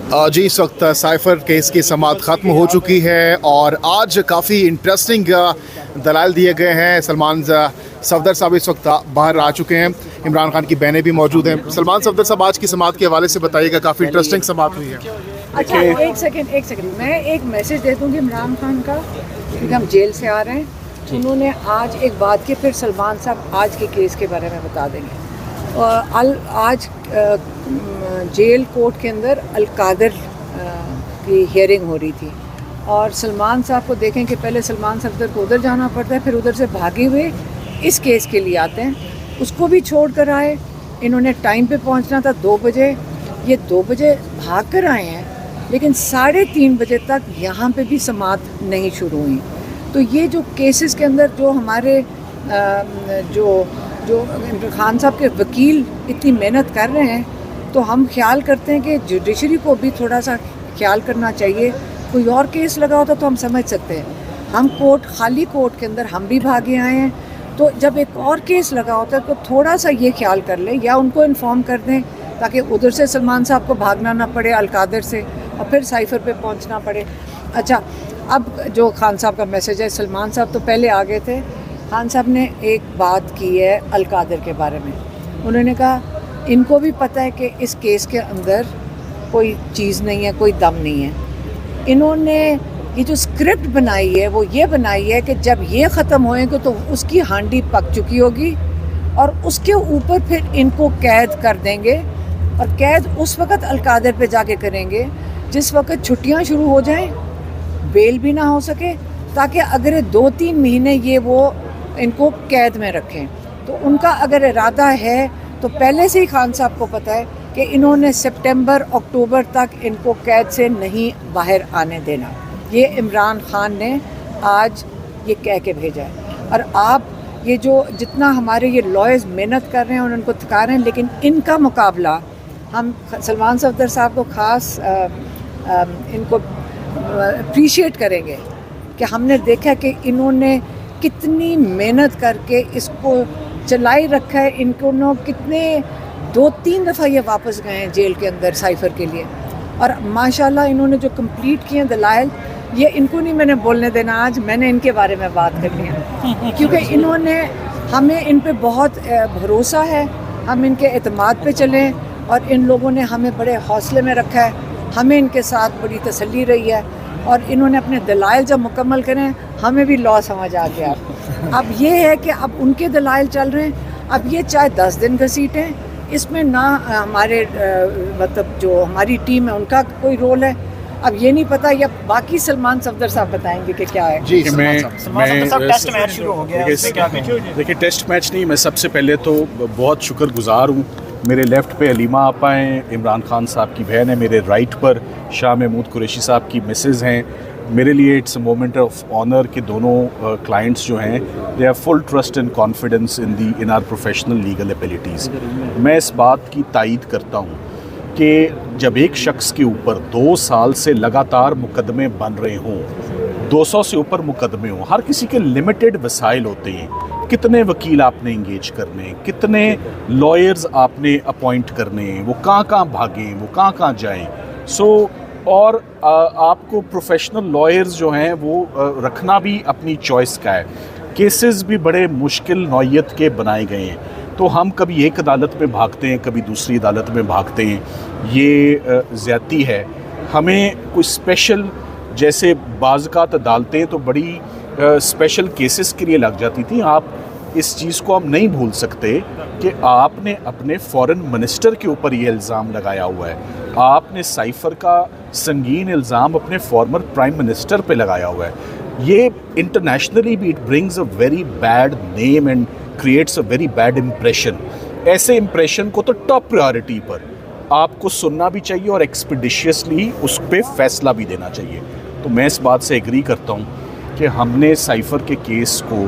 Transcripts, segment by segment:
जी इस वक्त cipher case की समाअत ख़त्म हो चुकी है और आज काफ़ी इंटरेस्टिंग दलाल दिए गए हैं। सलमान सफदर साहब इस वक्त बाहर आ चुके हैं, इमरान खान की बहनें भी मौजूद हैं। सलमान सफदर साहब आज की समाअत के हवाले से बताइएगा, काफ़ी इंटरेस्टिंग समाअत हुई है। अच्छा एक सेकंड मैं एक मैसेज दे दूँगी इमरान खान का, क्योंकि हम जेल से आ रहे हैं। उन्होंने आज एक बात की, फिर सलमान साहब आज के केस के बारे में बता देंगे। आज जेल कोर्ट के अंदर अलकादर की हियरिंग हो रही थी और सलमान साहब को देखें कि पहले सलमान सफदर को उधर जाना पड़ता है, फिर उधर से भागे हुए इस केस के लिए आते हैं। उसको भी छोड़ कर आए, इन्होंने टाइम पे पहुंचना था 2 बजे, ये 2 बजे भाग कर आए हैं, लेकिन 3:30 बजे तक यहाँ पे भी समाअत नहीं शुरू हुई। तो ये जो केसेस के अंदर जो हमारे जो इमरान खान साहब के वकील इतनी मेहनत कर रहे हैं, तो हम ख्याल करते हैं कि जुडिशरी को भी थोड़ा सा ख्याल करना चाहिए। कोई और केस लगा होता तो हम समझ सकते हैं, हम खाली कोर्ट के अंदर हम भी भागे आए हैं, तो जब एक और केस लगा होता है तो थोड़ा सा ये ख्याल कर लें या उनको इन्फॉर्म कर दें, ताकि उधर से सलमान साहब को भागना ना पड़े अलकादर से और फिर साइफर पे पहुंचना पड़े। अच्छा, अब जो खान साहब का मैसेज है, सलमान साहब तो पहले आ गए थे। खान साहब ने एक बात की है अलकादर के बारे में। उन्होंने कहा इनको भी पता है कि इस केस के अंदर कोई चीज़ नहीं है, कोई दम नहीं है। इन्होंने ये जो स्क्रिप्ट बनाई है वो ये बनाई है कि जब ये ख़त्म होएगा तो उसकी हांडी पक चुकी होगी और उसके ऊपर फिर इनको कैद कर देंगे, और कैद उस वक़्त अलकादर पे जाके करेंगे जिस वक़्त छुट्टियां शुरू हो जाएं, बेल भी ना हो सके, ताकि अगर 2-3 महीने ये वो इनको कैद में रखें। तो उनका अगर इरादा है तो पहले से ही खान साहब को पता है कि इन्होंने सितंबर अक्टूबर तक इनको कैद से नहीं बाहर आने देना। ये इमरान खान ने आज ये कह के भेजा है। और आप ये जो जितना हमारे ये लॉयर्स मेहनत कर रहे हैं और उनको थका रहे हैं, लेकिन इनका मुकाबला हम सलमान सफदर साहब को ख़ास इनको अप्रिशिएट करेंगे कि हमने देखा कि इन्होंने कितनी मेहनत करके इसको चलाई रखा है। इनको कितने 2-3 दफ़ा ये वापस गए हैं जेल के अंदर साइफर के लिए, और माशाल्लाह इन्होंने जो कंप्लीट किए हैं दलाइल, ये इनको नहीं मैंने बोलने देना, आज मैंने इनके बारे में बात करनी है, क्योंकि इन्होंने हमें इन पे बहुत भरोसा है, हम इनके एतमाद पे चलें, और इन लोगों ने हमें बड़े हौसले में रखा है, हमें इनके साथ बड़ी तसल्ली रही है, और इन्होंने अपने दलाइल जब मुकम्मल करें हमें भी लॉ समझ आ गया। अब ये है कि अब उनके दलाइल चल रहे हैं, अब ये चाहे 10 दिन घसीटें, इसमें ना हमारे मतलब जो हमारी टीम है उनका कोई रोल है। अब ये नहीं पता, या बाकी सलमान सफदर साहब बताएंगे कि क्या है। जी टेस्ट मैच शुरू हो गया है। देखिए, टेस्ट मैच नहीं, मैं सबसे पहले तो बहुत शुक्रगुजार हूँ। मेरे लेफ़्ट पे अलीमा आपा हैं, इमरान खान साहब की बहन है, मेरे राइट पर शाह महमूद कुरैशी साहब की मिसेज़ हैं। मेरे लिए it's a moment of honour कि दोनों क्लाइंट्स जो हैं they have full trust and confidence in our professional legal abilities. मैं इस बात की तायीद करता हूँ कि जब एक शख्स के ऊपर 2 साल से लगातार मुकदमे बन रहे हों, 200 से ऊपर मुकदमे हों, हर किसी के लिमिटेड वसाइल होते हैं, कितने वकील आपने इंगेज करने, कितने लॉयर्स आपने अपॉइंट करने, वो कहाँ भागें, वो कहाँ जाएं। और आपको प्रोफेशनल लॉयर्स जो हैं वो रखना भी अपनी चॉइस का है। केसेस भी बड़े मुश्किल नौइयत के बनाए गए हैं, तो हम कभी एक अदालत में भागते हैं, कभी दूसरी अदालत में भागते हैं, ये ज़्यादती है। हमें कोई स्पेशल, जैसे बाज़-औक़ात अदालतें तो बड़ी स्पेशल केसेस के लिए लग जाती थी। आप इस चीज़ को हम नहीं भूल सकते कि आपने अपने फॉरेन मिनिस्टर के ऊपर ये इल्ज़ाम लगाया हुआ है, आपने साइफर का संगीन इल्ज़ाम अपने फॉर्मर प्राइम मिनिस्टर पे लगाया हुआ है। ये इंटरनेशनली भी it brings a very bad name and creates a very bad impression. ऐसे इम्प्रेशन को तो टॉप प्रायोरिटी पर आपको सुनना भी चाहिए और एक्सपीडिशियसली उस पर फैसला भी देना चाहिए। तो मैं इस बात से एग्री करता हूँ कि हमने साइफर के केस को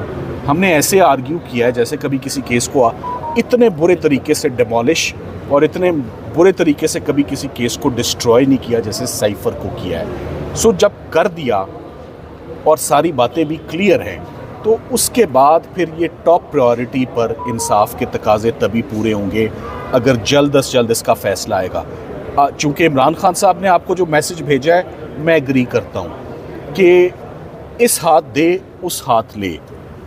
हमने ऐसे आर्ग्यू किया है जैसे कभी किसी केस को इतने बुरे तरीके से डिमोलिश और इतने बुरे तरीके से कभी किसी केस को डिस्ट्रॉय नहीं किया जैसे साइफर को किया है। सो जब कर दिया और सारी बातें भी क्लियर हैं, तो उसके बाद फिर ये टॉप प्रायोरिटी पर इंसाफ के तकाजे तभी पूरे होंगे अगर जल्द अज जल्द इसका फ़ैसला आएगा। चूँकि इमरान खान साहब ने आपको जो मैसेज भेजा है मैं एग्री करता हूँ कि इस हाथ दे उस हाथ ले,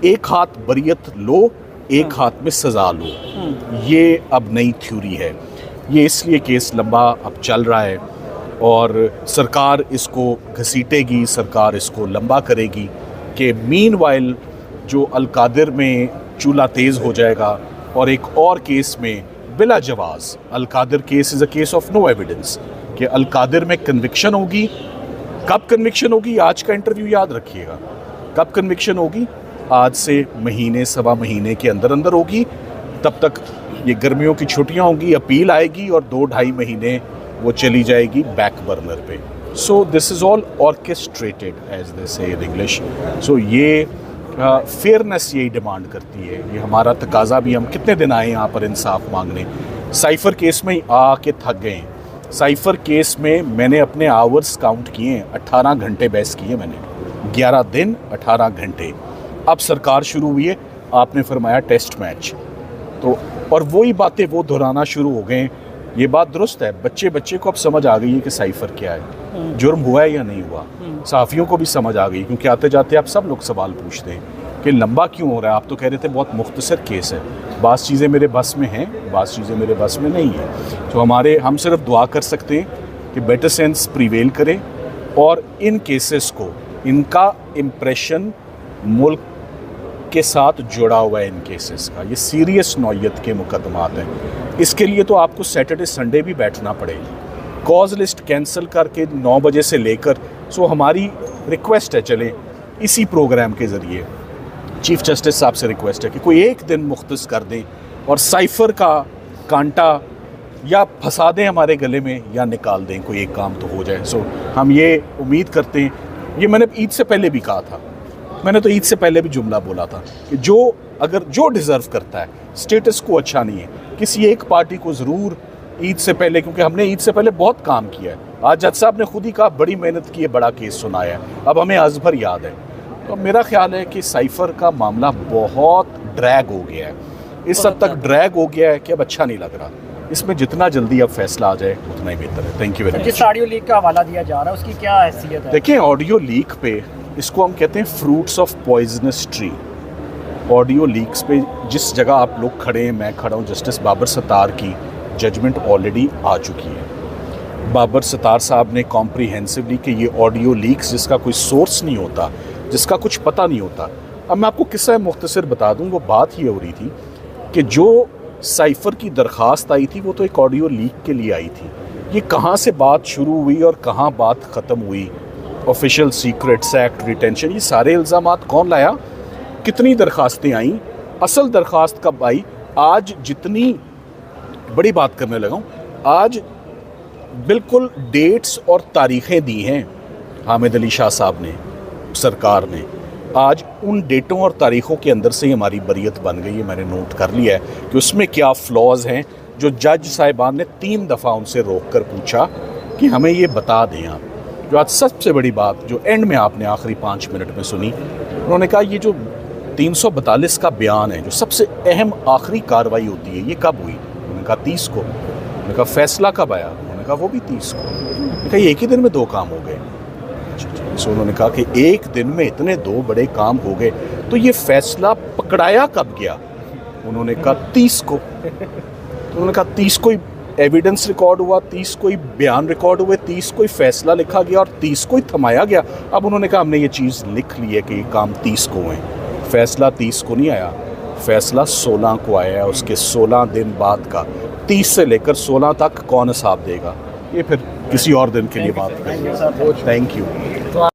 एक हाथ बरियत लो एक हाथ में सज़ा लो, ये अब नई थ्योरी है। ये इसलिए केस लंबा अब चल रहा है और सरकार इसको घसीटेगी, सरकार इसको लंबा करेगी कि मीनवाइल जो अल-कादिर में चूल्हा तेज़ हो जाएगा और एक और केस में बिला जवाज़, Al-Qadir case is a case of no evidence, कि अल-कादिर में कन्विक्शन होगी। कब कन्विक्शन होगी? आज का इंटरव्यू याद रखिएगा। कब कन्विक्शन होगी? आज से महीने सवा महीने के अंदर अंदर होगी। तब तक ये गर्मियों की छुट्टियां होंगी, अपील आएगी और 2-2.5 महीने वो चली जाएगी बैक बर्नर पे। So this is all orchestrated as they say in English. सो ये फेयरनेस यही डिमांड करती है, ये हमारा तकाजा भी। हम कितने दिन आए यहाँ पर इंसाफ मांगने, साइफ़र केस में ही आके थक गए। साइफ़र केस में मैंने अपने आवर्स काउंट किए, 18 घंटे बहस किए मैंने, 11 दिन 18 घंटे। अब सरकार शुरू हुई है, आपने फरमाया टेस्ट मैच, तो और वही बातें वो दोहराना शुरू हो गए। ये बात दुरुस्त है, बच्चे को अब समझ आ गई है कि साइफ़र क्या है, जुर्म हुआ है या नहीं हुआ। सहाफ़ियों को भी समझ आ गई, क्योंकि आते जाते आप सब लोग सवाल पूछते हैं कि लंबा क्यों हो रहा है। आप तो कह रहे थे बहुत मुख्तसर केस है, बाज़ चीज़ें मेरे बस में हैं, बाज़ चीज़ें मेरे बस में नहीं हैं। तो हम सिर्फ दुआ कर सकते हैं कि बेटर सेंस प्रिवेल करे और इन केसेस को, इनका इम्प्रेशन मुल्क के साथ जुड़ा हुआ है इन केसेस का, ये सीरियस नौयत के मुकदमात हैं। इसके लिए तो आपको सैटरडे संडे भी बैठना पड़ेगा, कॉज लिस्ट कैंसिल करके 9 बजे से लेकर। सो हमारी रिक्वेस्ट है, चले इसी प्रोग्राम के ज़रिए चीफ जस्टिस साहब से रिक्वेस्ट है कि कोई एक दिन मुख्तस कर दें और साइफ़र का कांटा या फंसा दें हमारे गले में या निकाल दें, कोई एक काम तो हो जाए। सो हम ये उम्मीद करते हैं, ये मैंने ईद से पहले भी कहा था, मैंने तो ईद से पहले भी जुमला बोला था कि जो डिज़र्व करता है, स्टेटस को अच्छा नहीं है, किसी एक पार्टी को ज़रूर ईद से पहले, क्योंकि हमने ईद से पहले बहुत काम किया है। आज जज साहब ने खुद ही कहा बड़ी मेहनत की है, बड़ा केस सुनाया है, अब हमें अजभर याद है। तो मेरा ख्याल है कि साइफ़र का मामला बहुत ड्रैग हो गया है, इस हद तक ड्रैग हो गया है कि अब अच्छा नहीं लग रहा। इसमें जितना जल्दी अब फैसला आ जाए उतना ही बेहतर है। Thank you very much. जिस ऑडियो लीक का हवाला दिया जा रहा है उसकी क्या हैसियत है? देखिए, ऑडियो लीक पे, इसको हम कहते हैं fruits of poisonous tree. Audio leaks पे जिस जगह आप लोग खड़े हैं, मैं खड़ा हूँ, जस्टिस बाबर सत्तार की जजमेंट ऑलरेडी आ चुकी है। बाबर सत्तार साहब ने कॉम्प्रीहेंसिवली कि ये ऑडियो लीक्स जिसका कोई सोर्स नहीं होता, जिसका कुछ पता नहीं होता। अब मैं आपको किस्सा मुख्तसर बता दूँ, वो बात ये हो रही थी कि जो साइफ़र की दरख्वास्त आई थी वो तो एक ऑडियो लीक के लिए आई थी। ये कहाँ से बात शुरू हुई और कहाँ बात ख़त्म हुई, ऑफिशियल सीक्रेट्स एक्ट, रिटेंशन, ये सारे इल्ज़ामात कौन लाया, कितनी दरख्वास्तें आईं, असल दरख्वास्त कब आई। आज जितनी बड़ी बात करने लगा हूँ, आज बिल्कुल डेट्स और तारीख़ें दी हैं हामिद अली शाह साहब ने, सरकार ने। आज उन डेटों और तारीख़ों के अंदर से ही हमारी बरियत बन गई है। मैंने नोट कर लिया है कि उसमें क्या फ्लॉज हैं, जो जज साहिबान ने 3 दफ़ा उनसे रोक कर पूछा कि हमें ये बता दें आप। जो आज सबसे बड़ी बात जो एंड में आपने आखिरी 5 मिनट में सुनी, उन्होंने कहा ये जो 342 का बयान है, जो सबसे अहम आखिरी कार्रवाई होती है, ये कब हुई? उन्होंने कहा 30 को। उन्होंने कहा फैसला कब आया? उन्होंने कहा वो भी 30 को। उन्होंने कहा एक ही दिन में 2 काम हो गए। सो उन्होंने कहा कि एक दिन में इतने 2 बड़े काम हो गए, तो ये फैसला पकड़ाया कब गया? उन्होंने कहा 30 को। तो उन्होंने कहा 30 को ही एविडेंस रिकॉर्ड हुआ, 30 को ही बयान रिकॉर्ड हुए, 30 को ही फैसला लिखा गया और 30 को ही थमाया गया। अब उन्होंने कहा हमने ये चीज़ लिख ली है कि ये काम 30 को हुए। फैसला 30 को नहीं आया, फैसला 16 को आया है। उसके 16 दिन बाद का 30 से लेकर 16 तक कौन हिसाब देगा, ये फिर किसी और दिन के लिए बात करेंगे। Thank you.